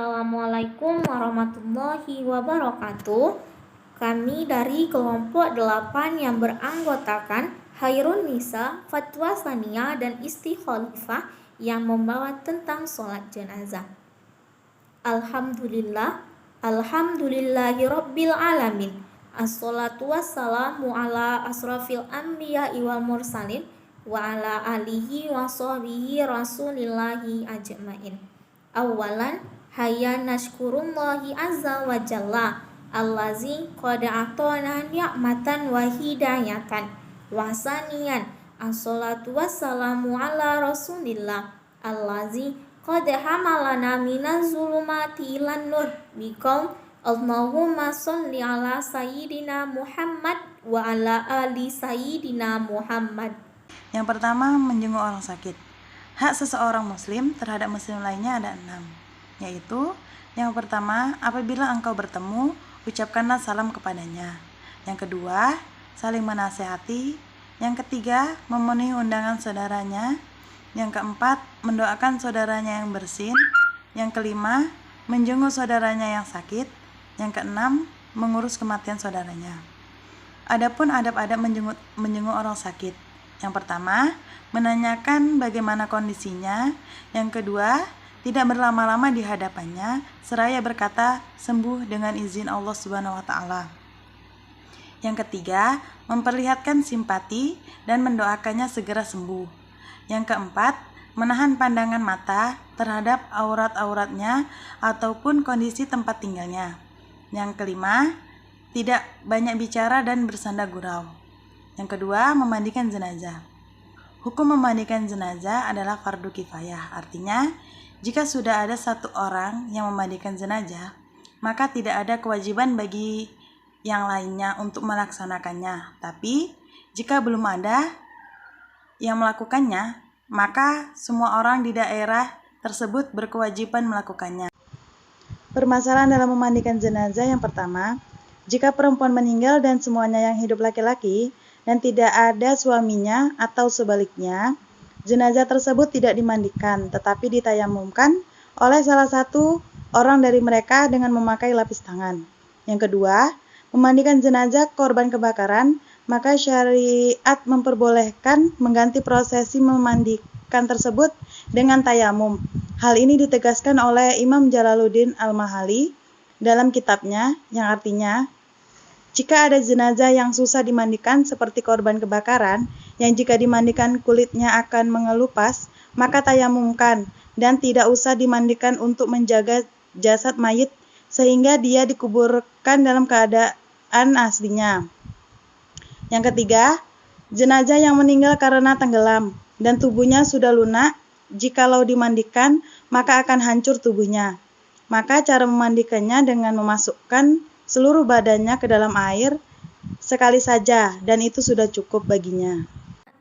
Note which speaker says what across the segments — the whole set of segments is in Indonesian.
Speaker 1: Assalamualaikum warahmatullahi wabarakatuh. Kami dari kelompok 8 yang beranggotakan Hairun Nisa, Fatwa Sania, dan Istikhalifah yang membawa tentang sholat jenazah. Alhamdulillahirabbil alamin. Assalatu wassalamu ala asrafil anbiya'i wal mursalin wa ala alihi wa sahbihi rasulillahi ajmain. Awalan, hayya nashkurullahi azza wa jalla allazi qad atana ni'matan wa hidayatan. Wa saniyan, assalatu wassalamu ala rasulillah allazi qad hamalana minaz zulumati ilan nur biqaul Allahumma sholli ala sayyidina Muhammad wa ala ali sayyidina Muhammad.
Speaker 2: Yang pertama, menjenguk orang sakit. Hak seseorang muslim terhadap muslim lainnya ada 6, yaitu yang pertama, apabila engkau bertemu, ucapkanlah salam kepadanya. Yang kedua, saling menasehati. Yang ketiga, memenuhi undangan saudaranya. Yang keempat, mendoakan saudaranya yang bersin. Yang kelima, menjenguk saudaranya yang sakit. Yang keenam, mengurus kematian saudaranya. Adapun adab-adab menjenguk orang sakit. Yang pertama, menanyakan bagaimana kondisinya. Yang kedua, tidak berlama-lama di hadapannya, seraya berkata sembuh dengan izin Allah Subhanahu wa taala. Yang ketiga, memperlihatkan simpati dan mendoakannya segera sembuh. Yang keempat, menahan pandangan mata terhadap aurat-auratnya ataupun kondisi tempat tinggalnya. Yang kelima, tidak banyak bicara dan bersanda gurau. Yang kedua, memandikan jenazah. Hukum memandikan jenazah adalah fardu kifayah. Artinya, jika sudah ada satu orang yang memandikan jenazah, maka tidak ada kewajiban bagi yang lainnya untuk melaksanakannya. Tapi, jika belum ada yang melakukannya, maka semua orang di daerah tersebut berkewajiban melakukannya. Permasalahan dalam memandikan jenazah yang pertama, jika perempuan meninggal dan semuanya yang hidup laki-laki, dan tidak ada suaminya atau sebaliknya, jenazah tersebut tidak dimandikan, tetapi ditayamumkan oleh salah satu orang dari mereka dengan memakai lapis tangan. Yang kedua, memandikan jenazah korban kebakaran, maka syariat memperbolehkan mengganti prosesi memandikan tersebut dengan tayamum. Hal ini ditegaskan oleh Imam Jalaluddin Al-Mahali dalam kitabnya, yang artinya, jika ada jenazah yang susah dimandikan seperti korban kebakaran, yang jika dimandikan kulitnya akan mengelupas, maka tayamumkan dan tidak usah dimandikan untuk menjaga jasad mayit sehingga dia dikuburkan dalam keadaan aslinya. Yang ketiga, jenazah yang meninggal karena tenggelam dan tubuhnya sudah lunak, jikalau dimandikan maka akan hancur tubuhnya. Maka cara memandikannya dengan memasukkan seluruh badannya ke dalam air sekali saja, dan itu sudah cukup baginya.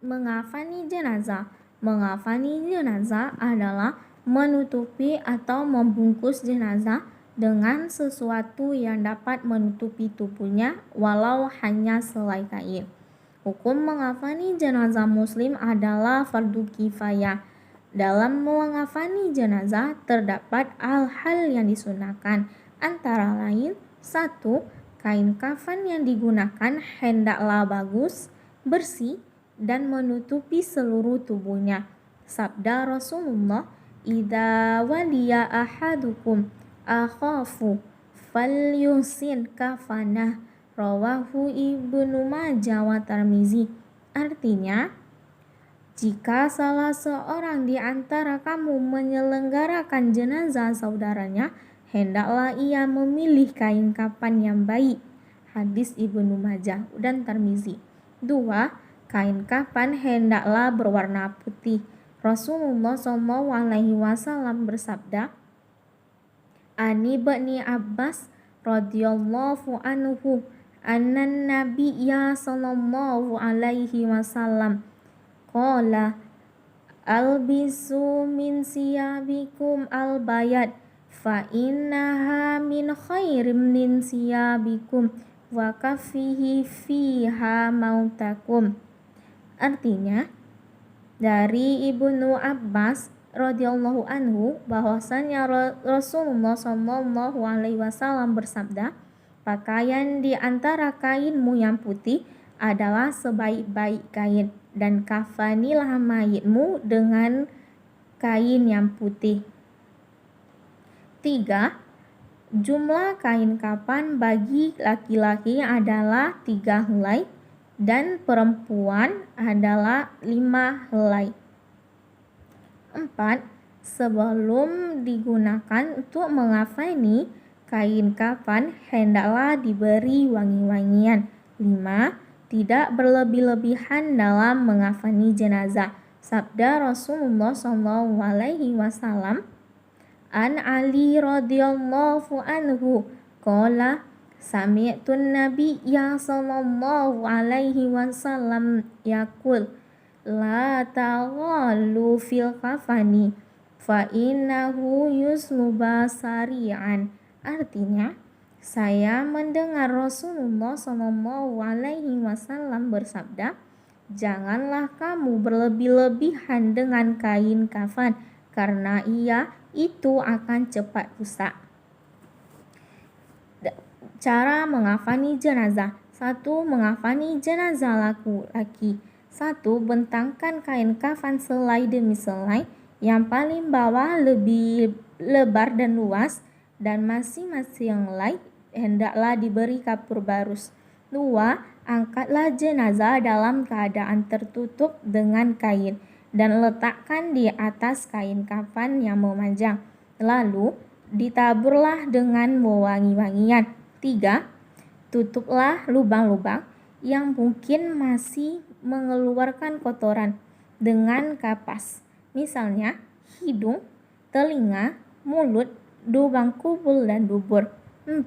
Speaker 1: Mengafani jenazah. Mengafani jenazah adalah menutupi atau membungkus jenazah dengan sesuatu yang dapat menutupi tubuhnya walau hanya selai kain. Hukum mengafani jenazah muslim adalah fardu kifayah. Dalam mengafani jenazah terdapat hal-hal yang disunahkan, antara lain 1. Kain kafan yang digunakan hendaklah bagus, bersih, dan menutupi seluruh tubuhnya. Sabda Rasulullah, "Idza waliya ahadukum akhafu falyusin kafanah." Rawahu Ibnu Majah wa Tirmizi. Artinya, jika salah seorang di antara kamu menyelenggarakan jenazah saudaranya, hendaklah ia memilih kain kafan yang baik. Hadis Ibnu Majah dan Tirmizi. 2. Kain kafan hendaklah berwarna putih. Rasulullah SAW bersabda, Ani Ibni Abbas radhiyallahu anhu, annan Nabiyya sallallahu alaihi wasallam qala albisu min siyabikum albayad fa innaha min khairim min siyabikum wa kafihi fiha mautakum. Artinya, dari Ibnu Abbas radhiyallahu anhu bahwasanya Rasulullah Shallallahu alaihi wasallam bersabda, pakaian di antara kainmu yang putih adalah sebaik-baik kain, dan kafanilah mayitmu dengan kain yang putih. 3. Jumlah kain kafan bagi laki-laki adalah 3 helai dan perempuan adalah 5 helai. 4. Sebelum digunakan untuk mengafani kain kafan, hendaklah diberi wangi-wangian. 5. Tidak berlebih-lebihan dalam mengafani jenazah. Sabda Rasulullah SAW, An Ali radhiyallahu anhu qala sami'tun nabiyya sallallahu alaihi wasallam yaqul la taghallu fil kafani fa innahu yusluba sari'an. Artinya, saya mendengar Rasulullah Shallallahu alaihi wasallam bersabda, janganlah kamu berlebih-lebihan dengan kain kafan, karena itu akan cepat rusak. Cara mengafani jenazah. 1. Mengafani jenazah laki-laki. 1. Bentangkan kain kafan selai demi selai, yang paling bawah lebih lebar dan luas, dan masing-masing helai hendaklah diberi kapur barus. 2. Angkatlah jenazah dalam keadaan tertutup dengan kain dan letakkan di atas kain kafan yang memanjang. Lalu ditaburlah dengan wangi-wangian. 3. Tutuplah lubang-lubang yang mungkin masih mengeluarkan kotoran dengan kapas. Misalnya hidung, telinga, mulut, lubang kubul dan dubur. 4.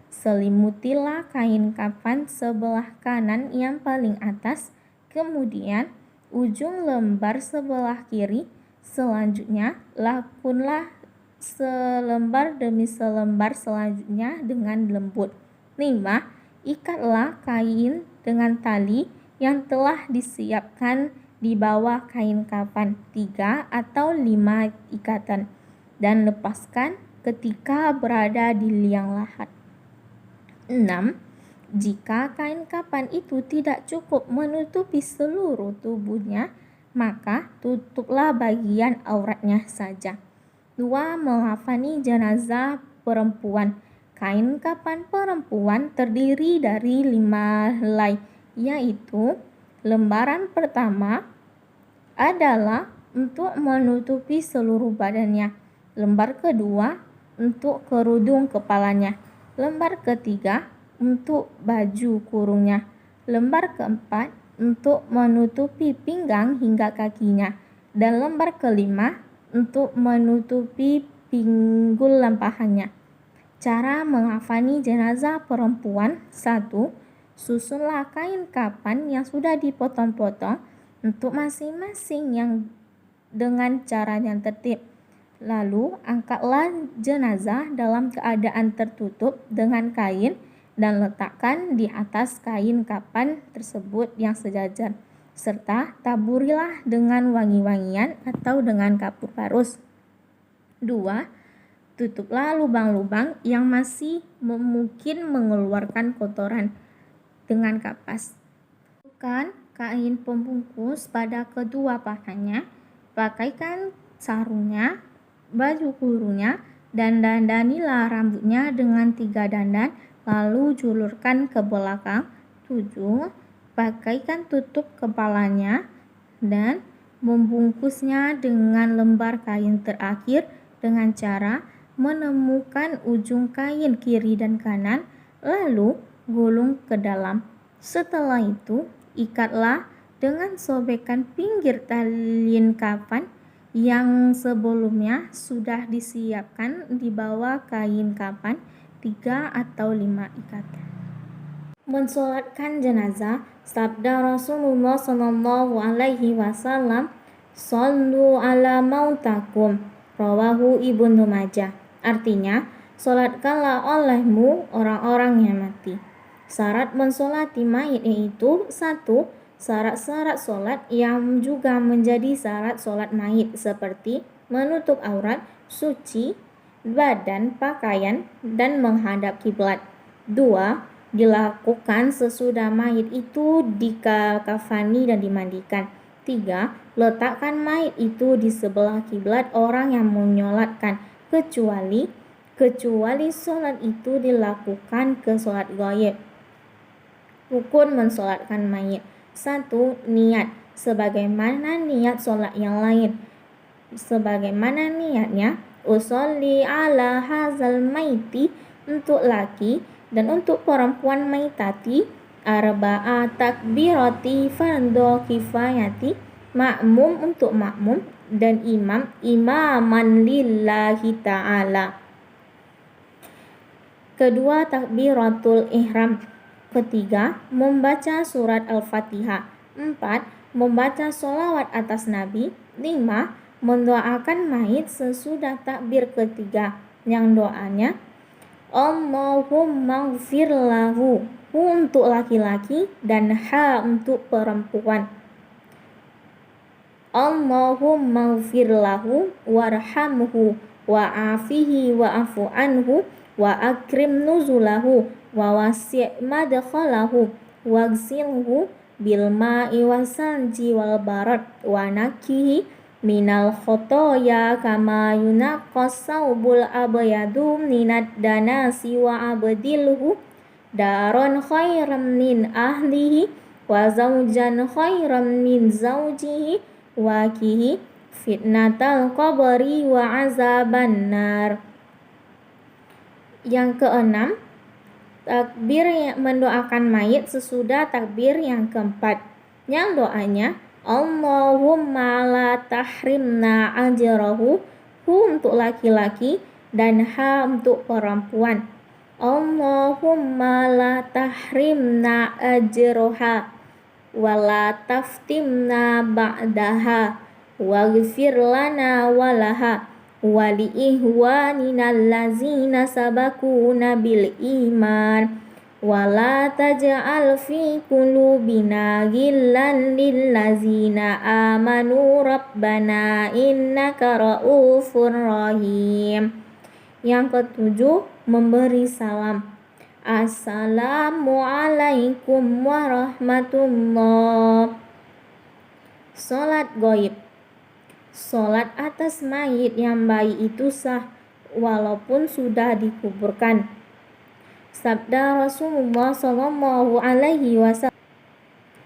Speaker 1: Selimutilah kain kafan sebelah kanan yang paling atas, kemudian ujung lembar sebelah kiri. Selanjutnya lakunlah selembar demi selembar selanjutnya dengan lembut. 5. Ikatlah kain dengan tali yang telah disiapkan di bawah kain kafan, 3 atau 5 ikatan, dan lepaskan ketika berada di liang lahat. 6. Jika kain kafan itu tidak cukup menutupi seluruh tubuhnya, maka tutuplah bagian auratnya saja. 2. Mengafani jenazah perempuan. Kain kafan perempuan terdiri dari 5 helai, yaitu lembaran pertama adalah untuk menutupi seluruh badannya, lembar kedua untuk kerudung kepalanya, lembar ketiga untuk baju kurungnya, lembar keempat untuk menutupi pinggang hingga kakinya, dan lembar kelima untuk menutupi pinggul lempahannya. Cara mengafani jenazah perempuan. 1. Susunlah kain kafan yang sudah dipotong-potong untuk masing-masing yang dengan cara yang tertib. Lalu angkatlah jenazah dalam keadaan tertutup dengan kain dan letakkan di atas kain kafan tersebut yang sejajar, serta taburilah dengan wangi-wangian atau dengan kapur barus. 2. Tutuplah lubang-lubang yang masih mungkin mengeluarkan kotoran dengan kapas. Tukar kain pembungkus pada kedua pahanya, pakaikan sarungnya, baju kurungnya, dan dandanilah rambutnya dengan 3 dandan, lalu julurkan ke belakang. 7. Pakaikan tutup kepalanya dan membungkusnya dengan lembar kain terakhir dengan cara menemukan ujung kain kiri dan kanan, lalu gulung ke dalam. Setelah itu, ikatlah dengan sobekan pinggir talian kafan yang sebelumnya sudah disiapkan di bawah kain kafan, 3 atau 5 ikatan. Mensolatkan jenazah. Sabda Rasulullah Sallallahu alaihi wasallam, "Shallu ala mautakum." Rawahu Ibnu Majah. Artinya, solatkanlah olehmu orang-orang yang mati. Syarat mensolati mayit yaitu 1. Syarat-syarat solat yang juga menjadi syarat solat mayit seperti menutup aurat, suci badan, pakaian, dan menghadap kiblat. 2. Dilakukan sesudah mayit itu dikafani dan dimandikan. 3. Letakkan mayit itu di sebelah kiblat orang yang menyolatkan, kecuali sholat itu dilakukan ke sholat ghaib. Rukun mensolatkan mayit. 1. Niat, sebagaimana niat sholat yang lain. Sebagaimana niatnya, usolli ala hazal maiti, untuk laki dan untuk perempuan maitati, arba'a takbirati fardhu kifayati, makmum untuk makmum, dan imam imaman lillahi ta'ala. Kedua, takbiratul ihram. Ketiga, membaca surat Al-Fatihah. 4. Membaca sholawat atas Nabi. 5. Mendoakan mayit sesudah takbir ketiga, yang doanya Allahumma gfir lahu, hu untuk laki-laki dan ha untuk perempuan. Allahumma gfir lahu warhamhu wa'afihi wa'afu anhu wa akrim nuzulahu wa wasi' madkhalahu waghsilhu bil ma'i wasalji wal barad wa nakihi minal khotoya kama yunaqqas saubul abyadu minad danasi wa abdilhu daron khairan min ahlihi wa zawjan khairan min zawjihi wa kihi fitnatal qabri wa azaban nar. Yang keenam, takbir yang mendoakan mayit sesudah takbir yang keempat, yang doanya Allahumma la tahrimna ajrahu, hu untuk laki-laki dan ha untuk perempuan. Allahumma la tahrimna ajroha wa la taftimna ba'daha waghfir lana walaha wa li ihwanina allazina sabakuna bil iman wala taj'al fi qulubina ghillan lil ladzina amanu rabbana innaka raufur rahim. Yang ketujuh, memberi salam. Assalamualaikum warahmatullah. Salat ghaib. Salat atas mayit yang bayi itu sah walaupun sudah dikuburkan. Sabda Rasulullah sallallahu alaihi wasallam,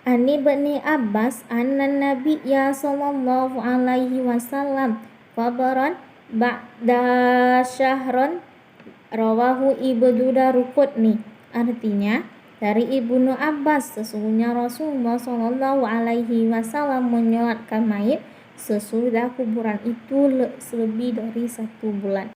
Speaker 1: An Ibni Abbas anna Nabiyya sallallahu alaihi wasallam qabran ba'da syahron, rawahu Ibnu Daruqutni. Artinya, dari Ibnu Abbas, sesungguhnya Rasulullah sallallahu alaihi wasallam menyolatkan mayit sesudah kuburan itu lebih dari 1 bulan.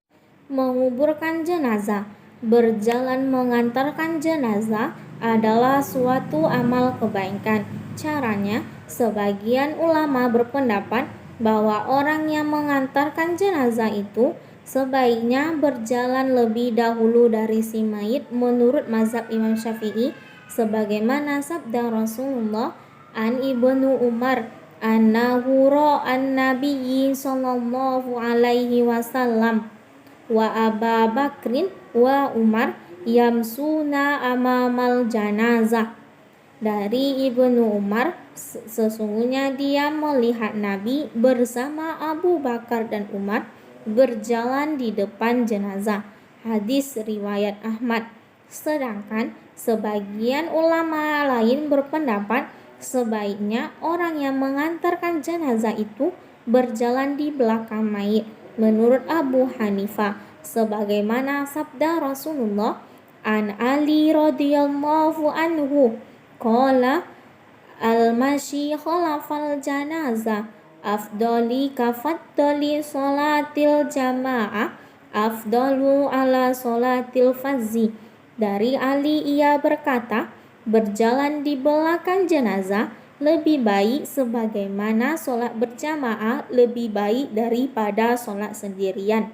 Speaker 1: Menguburkan jenazah. Berjalan mengantarkan jenazah adalah suatu amal kebaikan. Caranya, sebagian ulama berpendapat bahwa orang yang mengantarkan jenazah itu sebaiknya berjalan lebih dahulu dari si mayit menurut mazhab Imam Syafi'i, sebagaimana sabda Rasulullah an Ibnu Umar annahu ra'an nabiyyi sallallahu alaihi wasallam wa Aba Bakrin wa Umar yamsuna amamal janazah. Dari Ibnu Umar, sesungguhnya dia melihat Nabi bersama Abu Bakar dan Umar berjalan di depan jenazah. Hadis riwayat Ahmad. Sedangkan sebagian ulama lain berpendapat sebaiknya orang yang mengantarkan jenazah itu berjalan di belakang mayit, menurut Abu Hanifah, sebagaimana sabda Rasulullah an Ali radhiyallahu anhu qala al-mashi khalafal janazah afdali kafaddali salatil jamaah afdalu ala salatil fazzi. Dari Ali ia berkata, berjalan di belakang jenazah lebih baik sebagaimana sholat berjamaah lebih baik daripada sholat sendirian.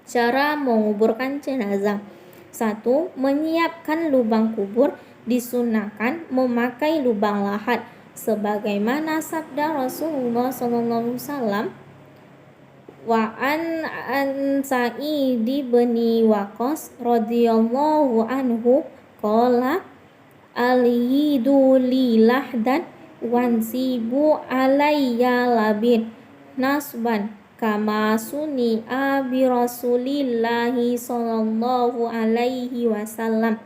Speaker 1: Cara menguburkan jenazah. 1. Menyiapkan lubang kubur. Disunahkan memakai lubang lahat sebagaimana sabda Rasulullah SAW, Wa an Sa'id bin Waqqas radhiyallahu anhu qala alihidu lilah dan wansibu alayya labin nasban kama suni'a bi rasulillahi sallallahu alaihi wasallam.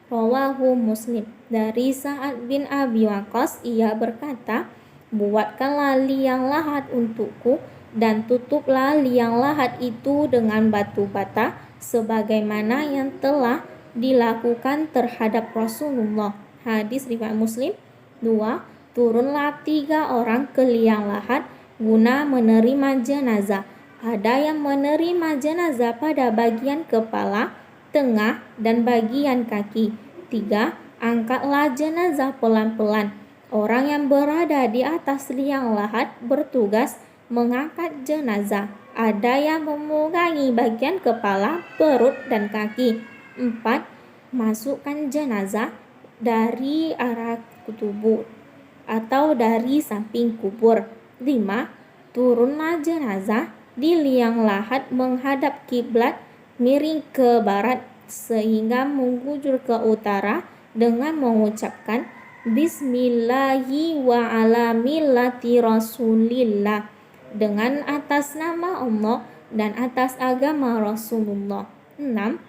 Speaker 1: Rawahu Muslim. Dari Sa'ad bin Abi Waqqas, ia berkata, buatkanlah liang lahat untukku dan tutuplah liang lahat itu dengan batu bata sebagaimana yang telah dilakukan terhadap Rasulullah. Hadis riwayat Muslim. 2. Turunlah 3 orang ke liang lahat guna menerima jenazah. Ada yang menerima jenazah pada bagian kepala, tengah, dan bagian kaki. 3. Angkatlah jenazah pelan-pelan. Orang yang berada di atas liang lahat bertugas mengangkat jenazah. Ada yang memegangi bagian kepala, perut, dan kaki. 4. Masukkan jenazah dari arah tubuh atau dari samping kubur. 5. Turunlah jenazah di liang lahat menghadap kiblat miring ke barat sehingga menggujur ke utara dengan mengucapkan Bismillahi wa ala millati Rasulillah, dengan atas nama Allah dan atas agama Rasulullah. 6.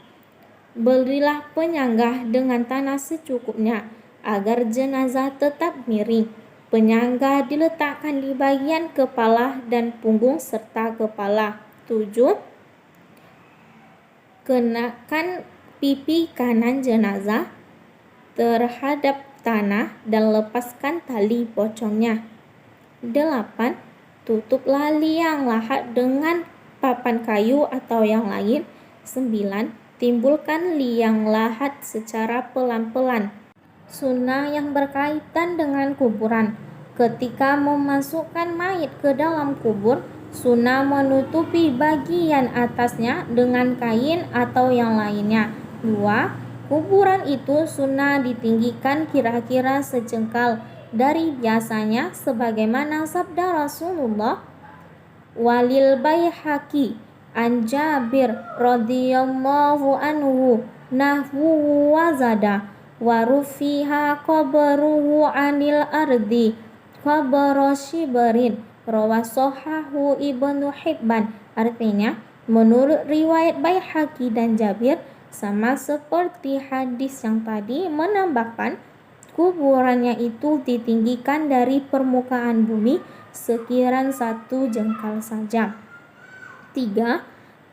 Speaker 1: Berilah penyanggah dengan tanah secukupnya agar jenazah tetap miring. Penyanggah diletakkan di bagian kepala dan punggung serta kepala. 7. Kenakan pipi kanan jenazah terhadap tanah dan lepaskan tali pocongnya. 8. Tutuplah liang lahat dengan papan kayu atau yang lain. 9. Timbulkan liang lahat secara pelan-pelan. Sunnah yang berkaitan dengan kuburan. Ketika memasukkan mayit ke dalam kubur, sunnah menutupi bagian atasnya dengan kain atau yang lainnya. 2. Kuburan itu sunnah ditinggikan kira-kira sejengkal dari biasanya sebagaimana sabda Rasulullah. Walil Baihaqi an Jabir radhiyallahu anhu nahwu wazada wa rufiha qabruhu anil ardi qabra shibrin rawasohahu Ibnu Hibban. Artinya, menurut riwayat Baihaqi dan Jabir, sama seperti hadis yang tadi, menambahkan kuburannya itu ditinggikan dari permukaan bumi sekiranya 1 jengkal saja. 3.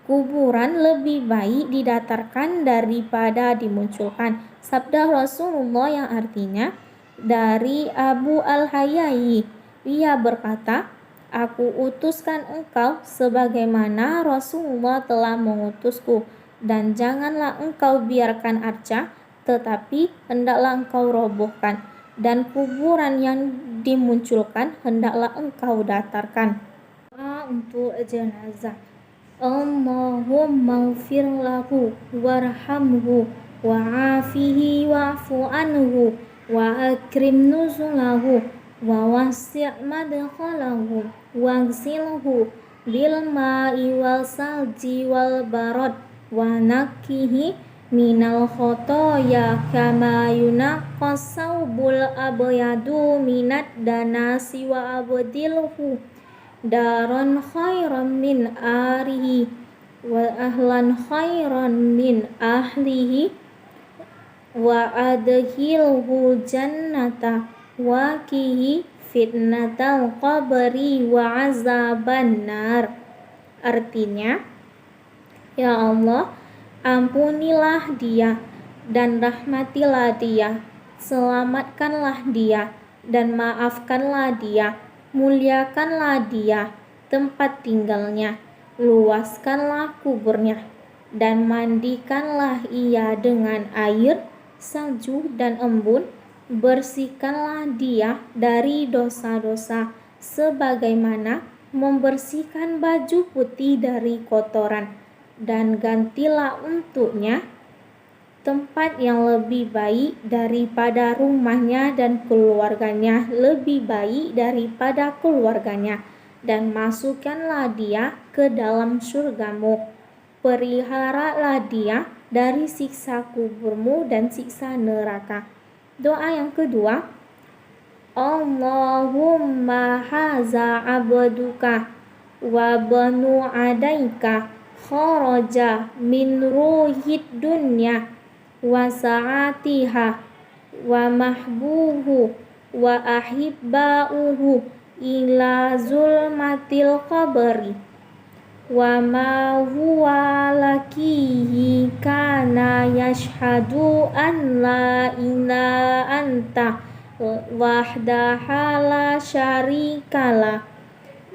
Speaker 1: Kuburan lebih baik didatarkan daripada dimunculkan. Sabda Rasulullah yang artinya, dari Abu Al-Hayai, ia berkata, aku utuskan engkau sebagaimana Rasulullah telah mengutusku, dan janganlah engkau biarkan arca, tetapi hendaklah engkau robohkan, dan kuburan yang dimunculkan hendaklah engkau datarkan. Untuk jenazah. Allahumma ighfir lahu warhamhu wa'afihi wa'fu anhu wa akrim nuzulahu wa wasi' madkhalahu waghsilhu bil ma'i wal salji wal barad wa nakkihi minal khotoya kama yunaqqas saubul abyadu minad danasi wa abdilhu daron khairan min arihi wa ahlan khairan min ahlihi wa adkhilhu jannata wa kihi fitnatal qabri wa azaban nar. Artinya, ya Allah, ampunilah dia dan rahmatilah dia, selamatkanlah dia dan maafkanlah dia, muliakanlah dia tempat tinggalnya, luaskanlah kuburnya, dan mandikanlah ia dengan air, salju, dan embun, bersihkanlah dia dari dosa-dosa sebagaimana membersihkan baju putih dari kotoran, dan gantilah untuknya tempat yang lebih baik daripada rumahnya dan keluarganya lebih baik daripada keluarganya. dan masukkanlah dia ke dalam surgamu. Peliharalah dia dari siksa kuburmu dan siksa neraka. Doa yang kedua, Allahumma haza abduka wa banu adaika kharaja min ruhid dunya wa sa'atiha wa mahbuhu wa ahibba'uhu ila zulmatil qabri wa ma huwa lakihi kana yashhadu an la ilaha anta wahdaha la syarikala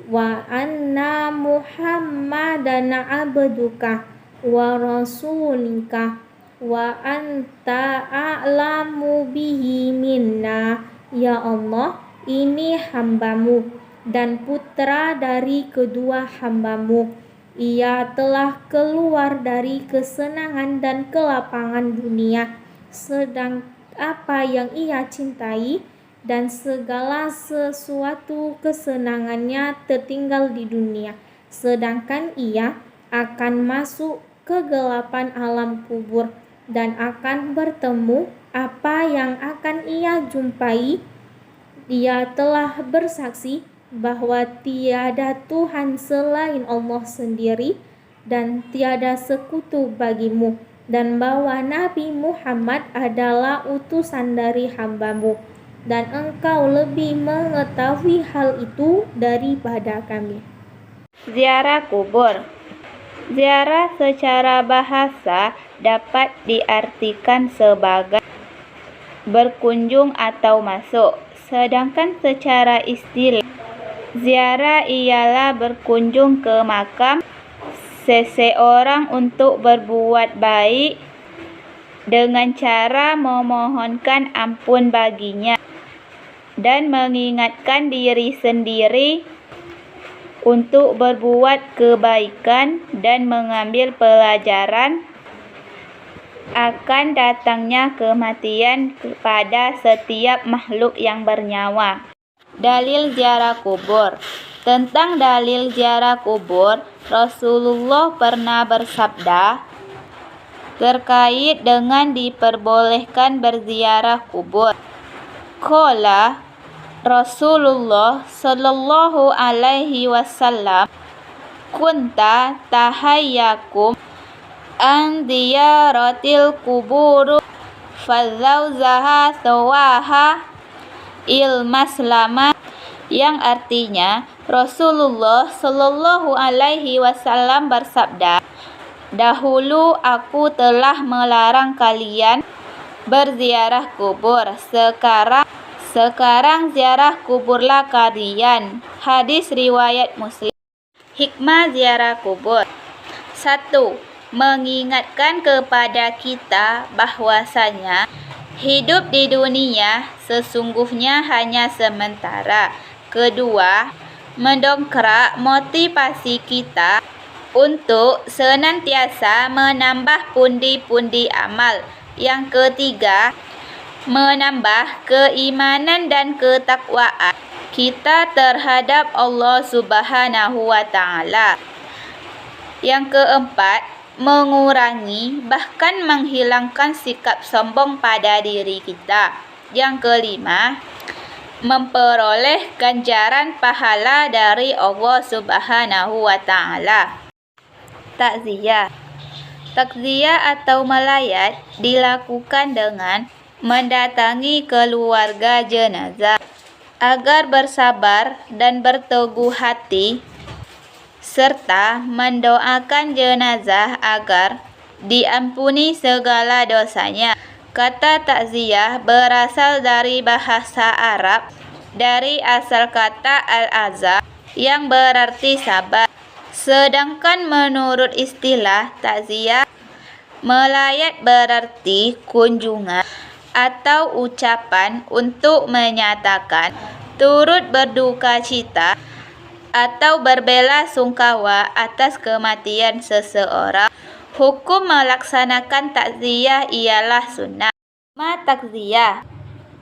Speaker 1: wa anna muhammadan abduka wa rasulika wa anta a'lamu bihi minna. Ya Allah, ini hambamu dan putra dari kedua hambamu. Ia telah keluar dari kesenangan dan kelapangan dunia, sedang apa yang ia cintai dan segala sesuatu kesenangannya tertinggal di dunia, sedangkan ia akan masuk kegelapan alam kubur dan akan bertemu apa yang akan ia jumpai. Dia telah bersaksi bahwa tiada Tuhan selain Allah sendiri dan tiada sekutu bagimu, dan bahwa Nabi Muhammad adalah utusan dari hambamu, dan engkau lebih mengetahui hal itu daripada kami.
Speaker 3: Ziarah kubur. Ziarah secara bahasa dapat diartikan sebagai berkunjung atau masuk, sedangkan secara istilah ziarah ialah berkunjung ke makam seseorang untuk berbuat baik dengan cara memohonkan ampun baginya dan mengingatkan diri sendiri untuk berbuat kebaikan dan mengambil pelajaran akan datangnya kematian kepada setiap makhluk yang bernyawa. Dalil ziarah kubur. Tentang dalil ziarah kubur, Rasulullah pernah bersabda terkait dengan diperbolehkan berziarah kubur. Qala Rasulullah sallallahu alaihi wasallam, kunta tahayyakum an ziyaratil kubur fadzauzaha sawaha ilmaslama, yang artinya Rasulullah Shallallahu Alaihi Wasallam bersabda, dahulu aku telah melarang kalian berziarah kubur, sekarang ziarah kuburlah kalian. Hadis riwayat Muslim. Hikmah ziarah kubur. 1. Mengingatkan kepada kita bahwasanya hidup di dunia sesungguhnya hanya sementara. Kedua, mendongkrak motivasi kita untuk senantiasa menambah pundi-pundi amal. Yang ketiga, menambah keimanan dan ketakwaan kita terhadap Allah Subhanahu wa Ta'ala. Yang keempat, mengurangi bahkan menghilangkan sikap sombong pada diri kita. Yang kelima, memperoleh ganjaran pahala dari Allah Subhanahu wa Ta'ala. Takziah. Takziah atau melayat dilakukan dengan mendatangi keluarga jenazah agar bersabar dan berteguh hati, serta mendoakan jenazah agar diampuni segala dosanya. Kata takziah berasal dari bahasa Arab, dari asal kata al-azza yang berarti sabar. Sedangkan menurut istilah takziah, melayat berarti kunjungan atau ucapan untuk menyatakan turut berduka cita atau berbelasungkawa atas kematian seseorang. Hukum melaksanakan takziah ialah sunnah. Takziah.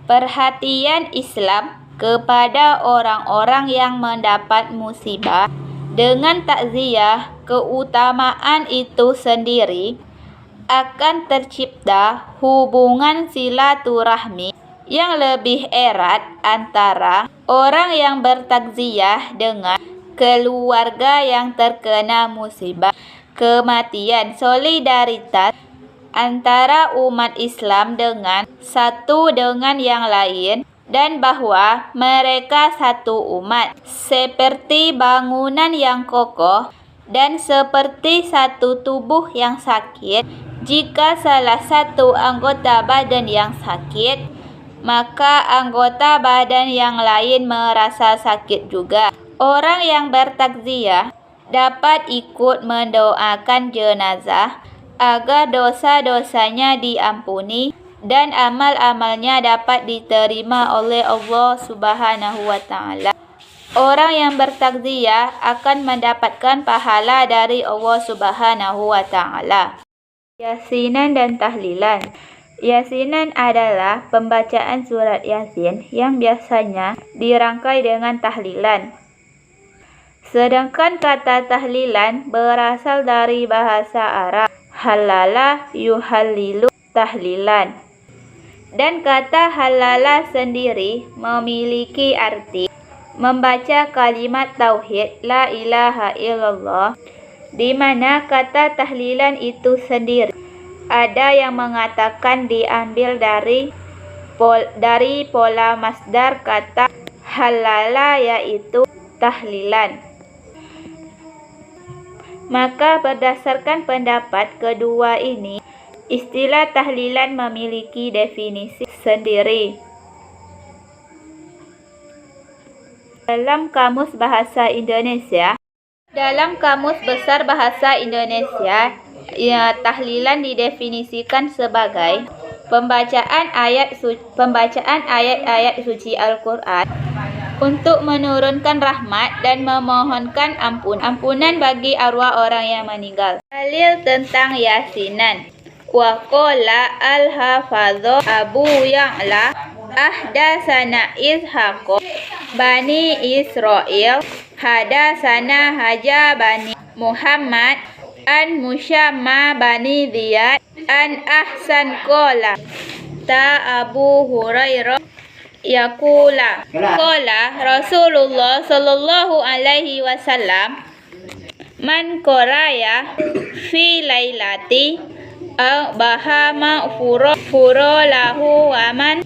Speaker 3: Perhatian Islam kepada orang-orang yang mendapat musibah. Dengan takziah, keutamaan itu sendiri akan tercipta hubungan silaturahmi yang lebih erat antara orang yang bertakziah dengan keluarga yang terkena musibah kematian. Solidaritas antara umat Islam dengan satu dengan yang lain, dan bahwa mereka satu umat, seperti bangunan yang kokoh dan seperti satu tubuh yang sakit. Jika salah satu anggota badan yang sakit, maka anggota badan yang lain merasa sakit juga. Orang yang bertakziah dapat ikut mendoakan jenazah agar dosa-dosanya diampuni dan amal-amalnya dapat diterima oleh Allah Subhanahu wa Ta'ala. Orang yang bertakziah akan mendapatkan pahala dari Allah Subhanahu wa Ta'ala. Yasinan dan tahlilan. Yasinan adalah pembacaan surat Yasin yang biasanya dirangkai dengan tahlilan. Sedangkan kata tahlilan berasal dari bahasa Arab halala yuhallilu tahlilan. Dan kata halala sendiri memiliki arti membaca kalimat tauhid la ilaha illallah, di mana kata tahlilan itu sendiri ada yang mengatakan diambil dari pola masdar kata halala, yaitu tahlilan. Maka berdasarkan pendapat kedua ini, istilah tahlilan memiliki definisi sendiri. Dalam Kamus Bahasa Indonesia, dalam Kamus Besar Bahasa Indonesia, tahlilan didefinisikan sebagai pembacaan ayat-ayat suci Al-Quran untuk menurunkan rahmat dan memohonkan ampunan bagi arwah orang yang meninggal. Dalil tentang yasinan. Wa qala al-hafadhu Abu Ya'la ahdatsana Ishaq Bani Israil hadatsana Haja Bani Muhammad an Musyamma Bani Ziyad an Ahsan qala ta Abu Hurairah yaqula qala Rasulullah sallallahu alaihi wasallam man qaraya fi lailati bahama furo lahu waman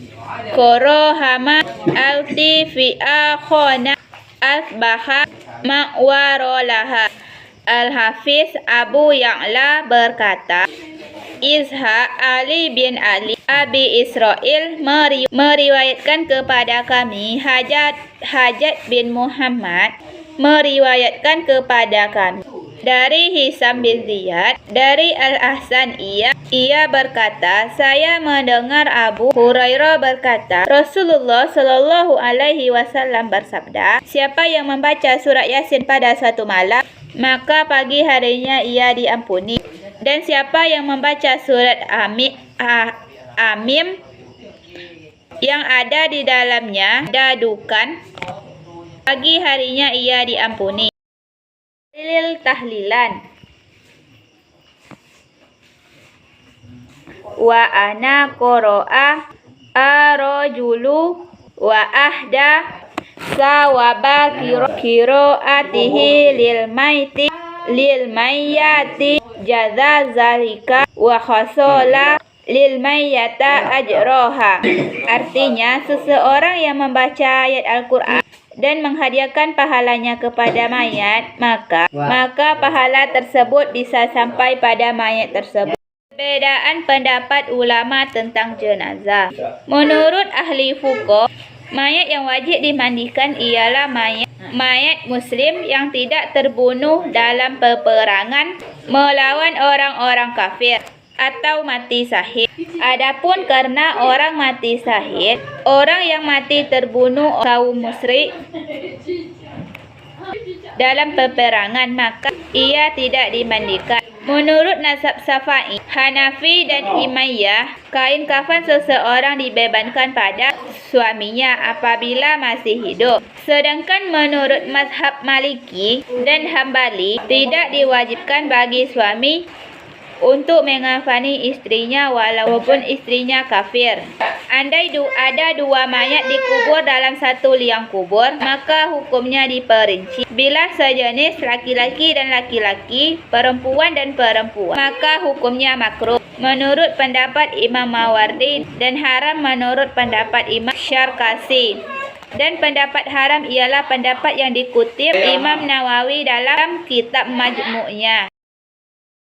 Speaker 3: korohama alti fi akhona asbaha ma'warolaha. Al-Hafiz Abu Ya'la berkata, Ishaq Ali bin Ali Abi Israil meriwayatkan kepada kami, Hajat bin Muhammad meriwayatkan kepada kami dari Hisam bin Ziyad dari Al-Ahsan, ia berkata, saya mendengar Abu Hurairah berkata, Rasulullah Shallallahu alaihi wasallam bersabda, siapa yang membaca surat Yasin pada suatu malam, maka pagi harinya ia diampuni. Dan siapa yang membaca surat Amim yang ada di dalamnya dadukan, pagi harinya ia diampuni. Dalil tahlilan. Wa ana qoro'a arojulu wa ahda sawaba kiro'atihi lil mayyati jaza zalika wa khasola lil mayyata ajroha. Artinya, seseorang yang membaca ayat Al-Quran dan menghadiahkan pahalanya kepada mayat, maka pahala tersebut bisa sampai pada mayat tersebut. Perbedaan pendapat ulama tentang jenazah. Menurut ahli fuqaha, mayat yang wajib dimandikan ialah mayat muslim yang tidak terbunuh dalam peperangan melawan orang-orang kafir atau mati syahid. Adapun karena orang mati syahid, orang yang mati terbunuh kaum musyrik dalam peperangan, maka ia tidak dimandikan. Menurut mazhab Syafi'i, Hanafi dan Umayyah, kain kafan seseorang dibebankan pada suaminya apabila masih hidup. Sedangkan menurut mazhab Maliki dan Hambali, tidak diwajibkan bagi suami untuk mengafani istrinya walaupun istrinya kafir. Andai ada dua mayat dikubur dalam satu liang kubur, maka hukumnya diperinci. Bila sejenis laki-laki dan laki-laki, perempuan dan perempuan, maka hukumnya makruh menurut pendapat Imam Mawardi dan haram menurut pendapat Imam Syarkasi. Dan pendapat haram ialah pendapat yang dikutip Imam Nawawi dalam kitab Majmu'nya.